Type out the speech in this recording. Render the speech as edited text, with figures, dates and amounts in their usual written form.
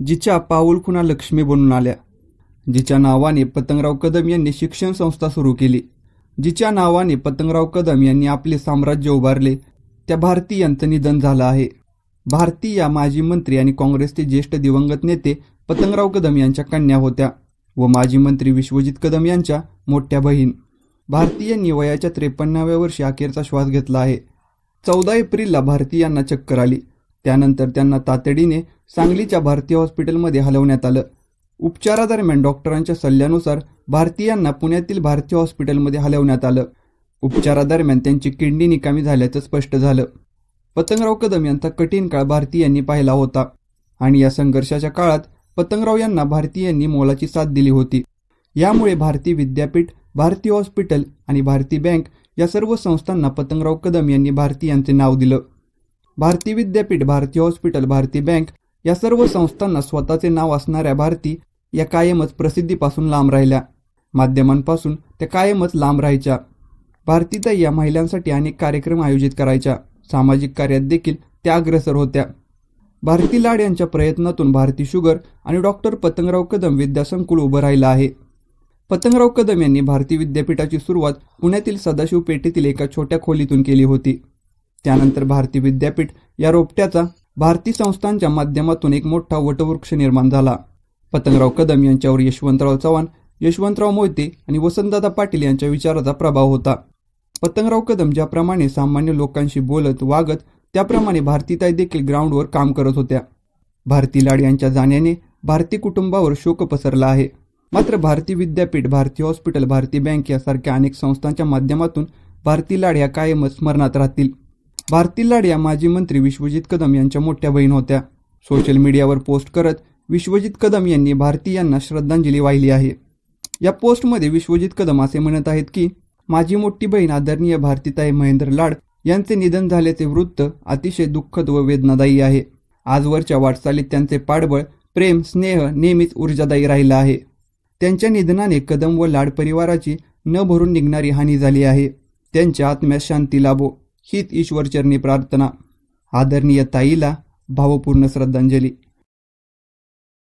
जिच्या पाऊलखुणा लक्ष्मी बनून आल्या, जिच्या नावाने पतंगराव कदम यांनी शिक्षण संस्था सुरू केली, जिच्या नावाने पतंगराव कदम यांनी आपले साम्राज्य उभारले, त्या भारती यांचं निधन झालं आहे. भारती या माजी मंत्री आणि काँग्रेसचे ज्येष्ठ दिवंगत नेते पतंगराव कदम यांच्या कन्या होत्या व माजी मंत्री विश्वजित कदम यांच्या मोठ्या बहीण. भारती यांनी वयाच्या 53व्या वर्षी अखेरचा श्वास घेतला आहे. 14 एप्रिलला भारती यांना चक्कर आली. त्यानंतर त्यांना तातडीने सांगलीच्या भारती हॉस्पिटलमध्ये हलवण्यात आलं. उपचारादरम्यान डॉक्टरांच्या सल्ल्यानुसार भारती यांना पुण्यातील भारती हॉस्पिटलमध्ये हलवण्यात आलं. उपचारादरम्यान त्यांची किडनी निकामी झाल्याचं स्पष्ट झालं. पतंगराव कदम यांचा कठीण काळ भारती यांनी पाहिला होता आणि या संघर्षाच्या काळात पतंगराव यांना भारती यांनी मोलाची साथ दिली होती. यामुळे भारती विद्यापीठ, भारती हॉस्पिटल आणि भारती बँक या सर्व संस्थांना पतंगराव कदम यांनी भारती यांचे नाव दिलं. भारती विद्यापीठ, भारती हॉस्पिटल, भारती बँक या सर्व संस्थांना स्वतःचे नाव असणाऱ्या भारती या कायमच प्रसिद्धीपासून लांब राहिल्या. माध्यमांपासून त्या कायमच लांब राहायच्या. भारतीताई या महिलांसाठी अनेक कार्यक्रम आयोजित करायच्या. सामाजिक कार्यात देखील त्या अग्रेसर होत्या. भारती लाड यांच्या प्रयत्नातून भारती शुगर आणि डॉक्टर पतंगराव कदम विद्यासंकुल उभं राहिलं आहे. पतंगराव कदम यांनी भारती विद्यापीठाची सुरुवात पुण्यातील सदाशिव पेठेतील एका छोट्या खोलीतून केली होती. त्यानंतर भारती विद्यापीठ या रोपट्याचा भारती संस्थांच्या माध्यमातून एक मोठा वटवृक्ष निर्माण झाला. पतंगराव कदम यांच्यावर यशवंतराव चव्हाण, यशवंतराव मोहिते आणि वसंतदादा पाटील यांच्या विचाराचा प्रभाव होता. पतंगराव कदम ज्याप्रमाणे सामान्य लोकांशी बोलत वागत, त्याप्रमाणे भारतीताई देखील ग्राउंडवर काम करत होत्या. भारती लाड यांच्या जाण्याने भारती कुटुंबावर शोक पसरला आहे. मात्र भारती विद्यापीठ, भारती हॉस्पिटल, भारती बँक यासारख्या अनेक संस्थांच्या माध्यमातून भारती लाड या कायमच स्मरणात राहतील. भारती लाड या माजी मंत्री विश्वजित कदम यांच्या मोठ्या बहीण होत्या. सोशल मीडियावर पोस्ट करत विश्वजित कदम यांनी भारती यांना श्रद्धांजली वाहिली आहे. या पोस्टमध्ये विश्वजित कदम असे म्हणत आहेत की, माझी मोठी बहीण आदरणीय भारतीताई महेंद्र लाड यांचे निधन झाल्याचे वृत्त अतिशय दुःखद व वेदनादायी आहे. आजवरच्या वाटचालीत त्यांचे पाठबळ, प्रेम, स्नेह नेहमीच ऊर्जादायी राहिला आहे. त्यांच्या निधनाने कदम व लाड परिवाराची न भरून निघणारी हानी झाली आहे. त्यांच्या आत्म्यास शांती लाभो हीच ईश्वरचरणी प्रार्थना. आदरणीय ताईला भावपूर्ण श्रद्धांजली.